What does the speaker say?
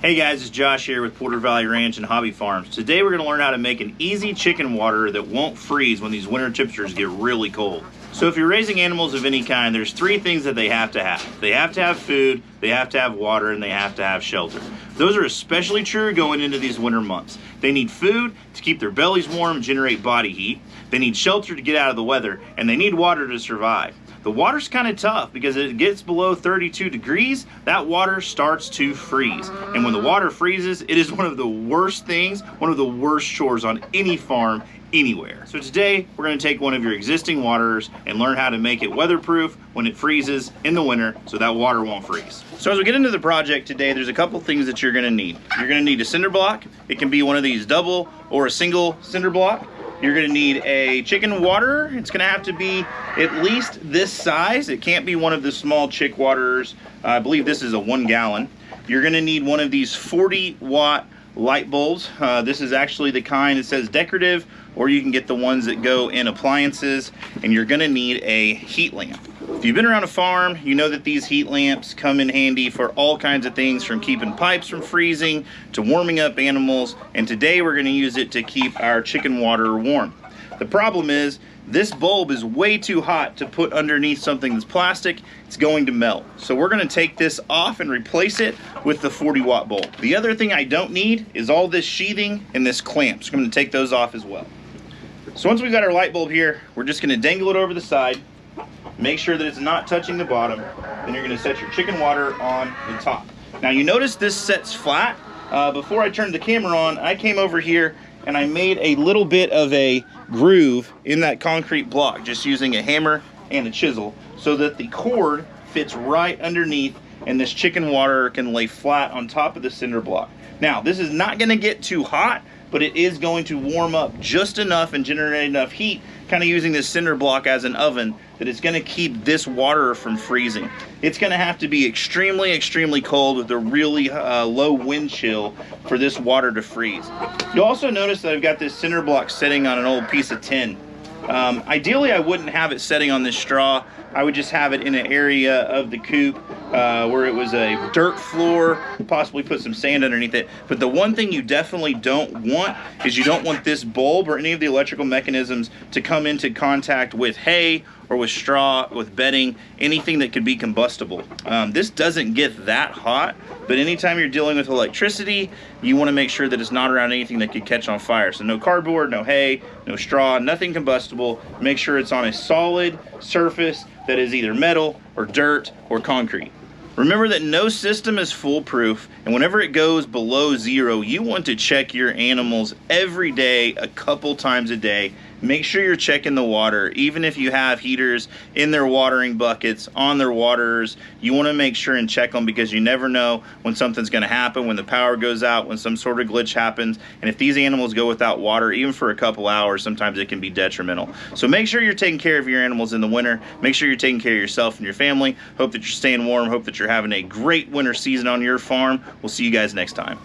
Hey guys, it's Josh here with Porter Valley Ranch and Hobby Farms. Today we're going to learn how to make an easy chicken water that won't freeze when these winter temperatures get really cold. So if you're raising animals of any kind, there's three things that they have to have. They have to have food, they have to have water, and they have to have shelter. Those are especially true going into these winter months. They need food to keep their bellies warm and generate body heat. They need shelter to get out of the weather, and they need water to survive. The water's kind of tough because as it gets below 32 degrees, that water starts to freeze. And when the water freezes, it is one of the worst things, one of the worst chores on any farm anywhere. So today, we're going to take one of your existing waterers and learn how to make it weatherproof when it freezes in the winter so that water won't freeze. So as we get into the project today, there's a couple things that you're going to need. You're going to need a cinder block. It can be one of these double or a single cinder block. You're going to need a chicken waterer. It's going to have to be at least this size. It can't be one of the small chick waterers. I believe this is a 1 gallon. You're going to need one of these 40-watt light bulbs. This is actually the kind that says decorative, or you can get the ones that go in appliances. And you're going to need a heat lamp. If you've been around a farm, you know that these heat lamps come in handy for all kinds of things, from keeping pipes from freezing to warming up animals, and today we're going to use it to keep our chicken water warm. The problem is this bulb is way too hot to put underneath something that's plastic. It's going to melt. So we're going to take this off and replace it with the 40-watt bulb. The other thing I don't need is all this sheathing and this clamp. So I'm going to take those off as well. So once we've got our light bulb here, we're just going to dangle it over the side. Make sure that it's not touching the bottom. Then you're going to set your chicken water on the top. Now you notice this sets flat. Before I turned the camera on, I came over here and I made a little bit of a groove in that concrete block, just using a hammer and a chisel, so that the cord fits right underneath and this chicken water can lay flat on top of the cinder block. Now this is not going to get too hot, but it is going to warm up just enough and generate enough heat, kind of using this cinder block as an oven, that it's going to keep this water from freezing. It's going to have to be extremely, extremely cold with a really low wind chill for this water to freeze. You'll also notice that I've got this cinder block sitting on an old piece of tin. Ideally, I wouldn't have it setting on this straw. I would just have it in an area of the coop where it was a dirt floor, possibly put some sand underneath it. But the one thing you definitely don't want is you don't want this bulb or any of the electrical mechanisms to come into contact with hay or with straw, with bedding, anything that could be combustible. This doesn't get that hot, but anytime you're dealing with electricity, you want to make sure that it's not around anything that could catch on fire. So no cardboard, no hay, no straw, nothing combustible. Make sure it's on a solid surface that is either metal or dirt or concrete. Remember that no system is foolproof, and whenever it goes below zero, you want to check your animals every day, a couple times a day. Make sure you're checking the water. Even if you have heaters in their watering buckets, on their waterers, you want to make sure and check them, because you never know when something's going to happen, when the power goes out, when some sort of glitch happens. And if these animals go without water, even for a couple hours, sometimes it can be detrimental. So make sure you're taking care of your animals in the winter. Make sure you're taking care of yourself and your family. Hope that you're staying warm. Hope that you're having a great winter season on your farm. We'll see you guys next time.